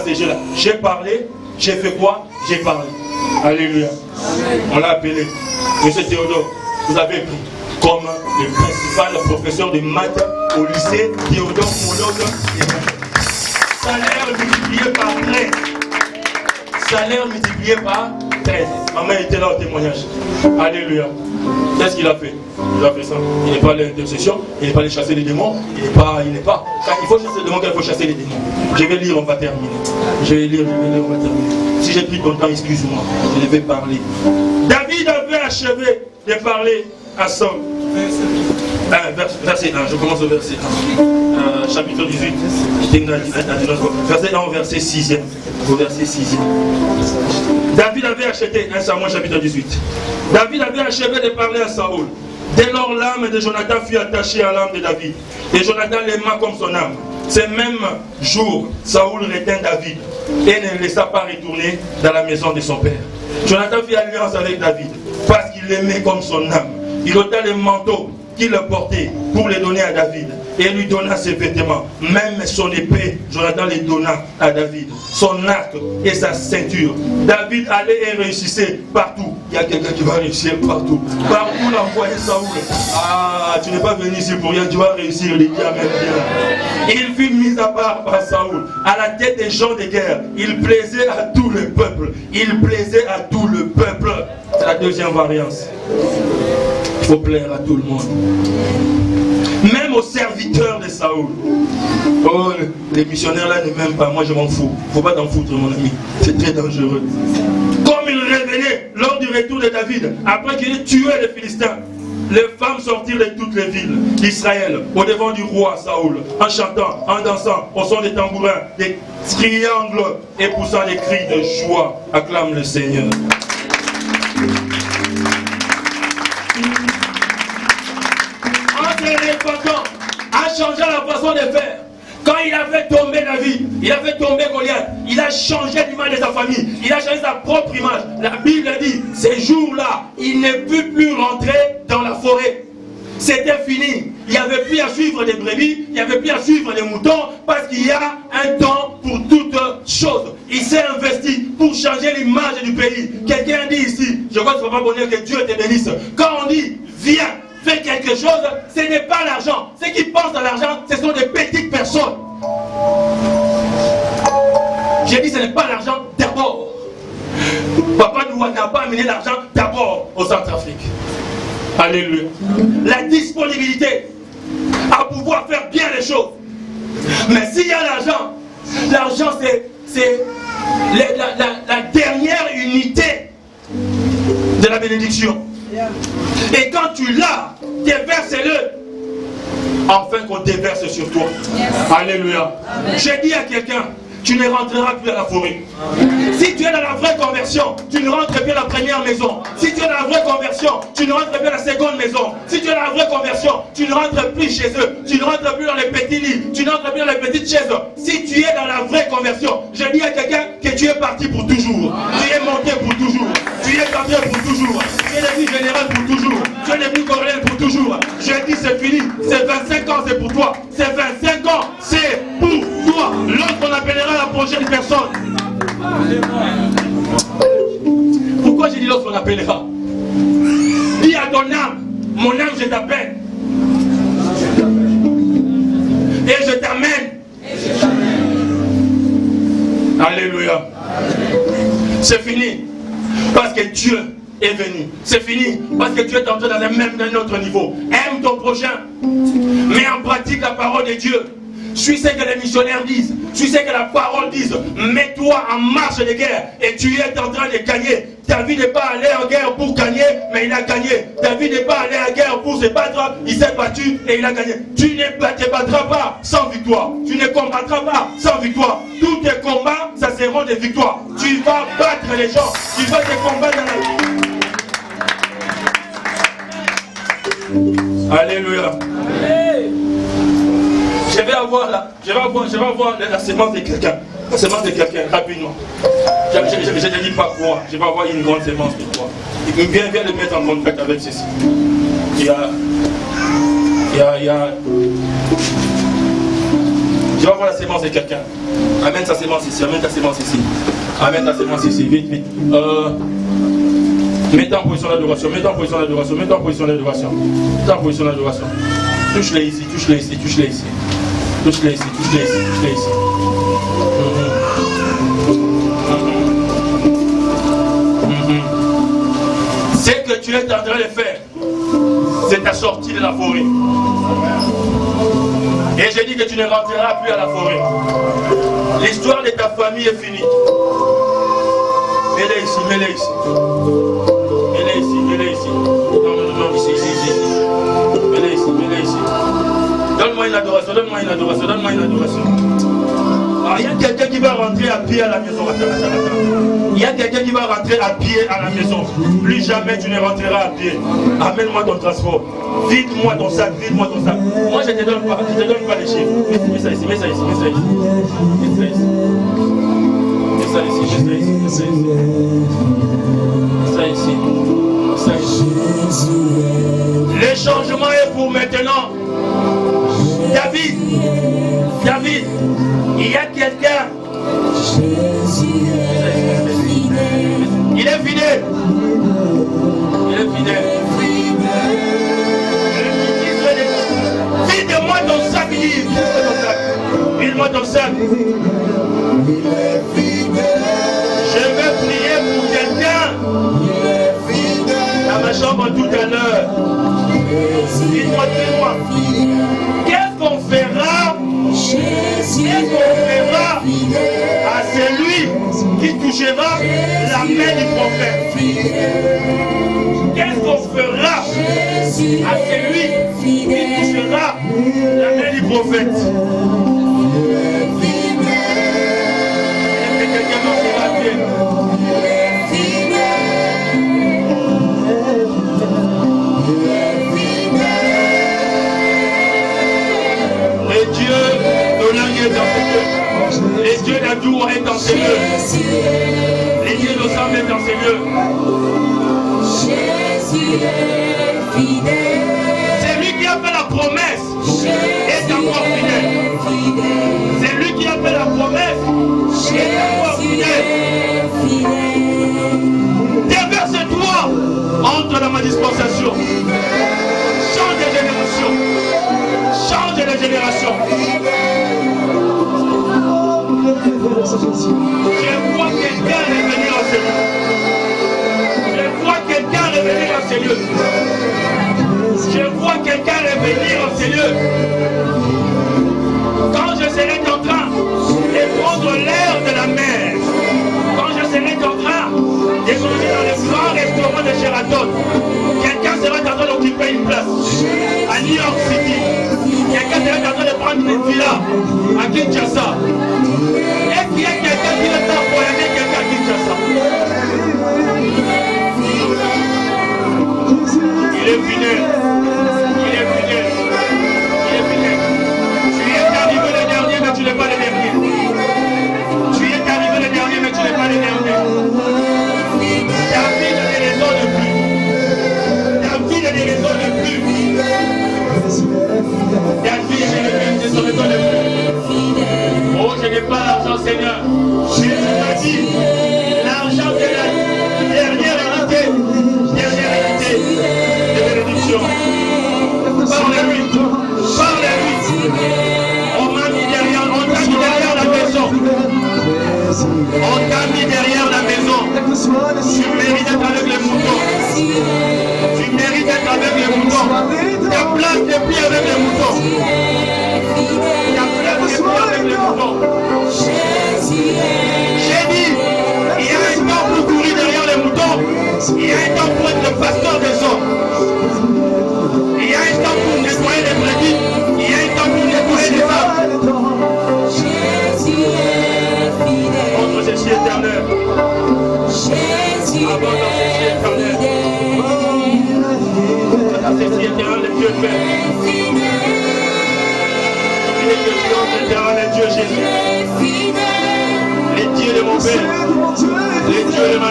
ces jeux-là. J'ai parlé, j'ai fait quoi? J'ai parlé. Alléluia. On l'a appelé. Monsieur Théodore, vous avez pris comme le principal professeur de maths au lycée Théodore Mologue. Salaire multiplié par 13. Salaire multiplié par 13. Maman était là au témoignage. Alléluia. Qu'est-ce qu'il a fait? Il a fait ça. Il n'est pas à l'intercession, il n'est pas allé chasser les démons, il n'est pas. Quand il faut chasser les démons, il faut chasser les démons. Je vais lire, on va terminer. Je vais lire, on va terminer. Si j'ai pris ton temps, excuse-moi, je vais parler. David avait achevé de parler à Saul. Verset 1, je commence au verset 1. Chapitre 18, verset 1 au verset 6e. Au verset 6e. David avait acheté, 1 Samuel chapitre 18. David avait achevé de parler à Saoul. Dès lors, l'âme de Jonathan fut attachée à l'âme de David. Et Jonathan l'aima comme son âme. Ce même jour, Saoul retint David et ne le laissa pas retourner dans la maison de son père. Jonathan fit alliance avec David parce qu'il l'aimait comme son âme. Il ôta le manteau qu'il portait pour le donner à David et lui donna ses vêtements. Même son épée, Jonathan les donna à David. Son arc et sa ceinture. David allait et réussissait partout. Il y a quelqu'un qui va réussir partout. Partout l'envoyé Saoul. Ah, tu n'es pas venu ici pour rien, tu vas réussir, les gars, même bien. Il fut mis à part par Saoul, à la tête des gens de guerre. Il plaisait à tout le peuple. Il plaisait à tout le peuple. C'est la deuxième variance. Il faut plaire à tout le monde. Même aux serviteurs de Saoul. Oh, les missionnaires là ne m'aiment pas, moi je m'en fous. Il ne faut pas t'en foutre, mon ami. C'est très dangereux. Comme il revenait lors du retour de David, après qu'il ait tué les Philistins, les femmes sortirent de toutes les villes d'Israël au devant du roi Saoul, en chantant, en dansant, au son des tambourins, des triangles et poussant des cris de joie. Acclame le Seigneur. A changé la façon de faire. Quand il avait tombé David, il avait tombé Goliath, il a changé l'image de sa famille, il a changé sa propre image. La Bible dit, ces jours-là, il ne put plus rentrer dans la forêt. C'était fini. Il n'y avait plus à suivre des brebis, il n'y avait plus à suivre des moutons, parce qu'il y a un temps pour toutes choses. Il s'est investi pour changer l'image du pays. Quelqu'un dit ici, je crois que ce ne va pas bonheur que Dieu te bénisse. Quand on dit, viens, fais quelque chose, ce n'est pas l'argent. Ceux qui pensent à l'argent, ce sont des petites personnes. J'ai dit, ce n'est pas l'argent d'abord. Papa Noua n'a pas amené l'argent d'abord au Centrafrique. Alléluia. La disponibilité à pouvoir faire bien les choses. Mais s'il y a l'argent, l'argent c'est la dernière unité de la bénédiction. Et quand tu l'as, déverse-le afin qu'on déverse sur toi. Alléluia. J'ai dit à quelqu'un, tu ne rentreras plus à la forêt. Si tu es dans la vraie conversion, tu ne rentres plus à la première maison. Si tu es dans la vraie conversion, tu ne rentres plus à la seconde maison. Si tu es dans la vraie conversion, tu ne rentres plus chez eux. Tu ne rentres plus dans les petits lits. Tu ne rentres plus dans les petites chaises. Si tu es dans la vraie conversion, je dis à quelqu'un que tu es parti pour toujours. Tu es monté pour toujours. Tu es parti pour toujours. Tu es devenu général pour toujours. Tu es devenu colonel pour toujours. Je dis c'est fini. C'est 25 ans, c'est pour toi. C'est 25 ans, c'est pour toi. L'autre on appellera la prochaine personne. Pourquoi j'ai dit l'autre on appellera? Dis à ton âme, mon âme je t'appelle. Et je t'amène. Alléluia. C'est fini. Parce que Dieu est venu. C'est fini. Parce que tu es entré dans un autre niveau. Aime ton prochain. Mets en pratique la parole de Dieu. Suis ce que les missionnaires disent. Suis ce que la parole dit. Mets-toi en marche de guerre. Et tu es en train de gagner. David n'est pas allé en guerre pour gagner, mais il a gagné. David n'est pas allé en guerre pour se battre. Il s'est battu et il a gagné. Tu ne te battras pas sans victoire. Tu ne combattras pas sans victoire. Tous tes combats, ça seront des victoires. Tu vas battre les gens. Tu vas te combattre dans la vie. Alléluia. Je vais avoir la sémence de quelqu'un. La sémence de quelqu'un, rapidement. Je ne dis pas quoi. Je vais avoir une grande sémence de toi. Viens le mettre en contact avec ceci. Il y a Je vais voir la sémence de quelqu'un. Amène sa sémence ici, amène ta sémence ici. Amène ta sémence ici, vite, vite. Mets-toi en position d'adoration, mets-toi en position d'adoration, mets-toi en position d'adoration. Mets-toi en position d'adoration. Touche-les ici, touche-les ici, touche-les ici. Touche-les ici, touche-les ici, touche-les ici. Ce que tu es en train de faire, c'est ta sortie de la forêt. Et j'ai dit que tu ne rentreras plus à la forêt. L'histoire de ta famille est finie. Mets-les ici, mets-les ici. Mets-les ici, mets-les ici. Non, ici, ici, ici. Mets-les ici, mets-les ici. Donne-moi une adoration, donne-moi une adoration, donne-moi une adoration. Ah, il y a quelqu'un qui va rentrer à pied à la maison. Il y a quelqu'un qui va rentrer à pied à la maison. Plus jamais tu ne rentreras à pied. Amène-moi ton transport. Vide-moi ton sac, vide-moi ton sac. Moi je ne te donne pas les chiffres. Mets ça ici, mets ça ici, mets ça ici. Mets ça ici. Mets ça ici, mets ça ici, mets ça ici. Mets ça ici. Mets ça ici. Le changement est pour maintenant. David, il y a quelqu'un. Il est fidèle. Il est fidèle. Vide-moi ton sac, vide-moi ton sac. Je vais prier pour quelqu'un dans ma chambre tout à l'heure. Dites-moi. Qu'est-ce qu'on fera? Qu'est-ce qu'on fera à celui qui touchera la main du prophète? Qu'est-ce qu'on fera à celui qui touchera la main du prophète? Est-ce que quelqu'un m'en fera bien? Les dieux d'Olang est dans ses lieux. Les dieux d'Adour est dans ses lieux. Les dieux d'Ossam est dans ses lieux. Jésus est fidèle. C'est lui qui a fait la promesse est encore fidèle. C'est lui qui a fait la promesse est encore fidèle. Déverse-toi, entre dans ma dispensation. Change de génération. Change de génération. Je vois quelqu'un revenir à ces lieux. Je vois quelqu'un revenir à ces lieux. Je vois quelqu'un revenir à ces lieux. Quand je serai en train de prendre l'air de la mer, quand je serai en train de manger dans les grands restaurants de Sheraton, quelqu'un sera en train d'occuper une place à New York City. Quelqu'un sera en train de prendre une villa à Kinshasa. Est-ce qu'il y a quelqu'un qui va voyager quelqu'un à Kinshasa? Il est fidèle. Il est fidèle. Il est fidèle. Tu es arrivé le dernier, mais tu n'es pas le dernier. Tu es arrivé le dernier, mais tu n'es pas le dernier. David ne raisonne plus. David ne raisonne plus. David ne raisonne plus. Oh, je n'ai pas l'argent, Seigneur. Jésus m'a dit, l'argent de la dernière hérité de bénédiction. Parle-lui. Parle-lui. On m'a mis derrière, on t'a mis derrière la maison. On t'a mis derrière la maison. Tu mérites d'être avec les moutons. Tu mérites d'être avec les moutons. Ta place n'est plus avec les moutons. Ta place n'est plus avec les moutons. J'ai dit, il y a un temps pour courir derrière les moutons. Il y a un temps pour être le pasteur des hommes. Il y a un temps pour nettoyer les brebis. Il y a un temps pour nettoyer les âmes. Entre ces cieux éternels. Avant dans ces cieux éternels. Dans ces cieux éternels, les dieux Père. Les dieux éternels, les dieux Jésus. Les dieux de mon Père. Les dieux de ma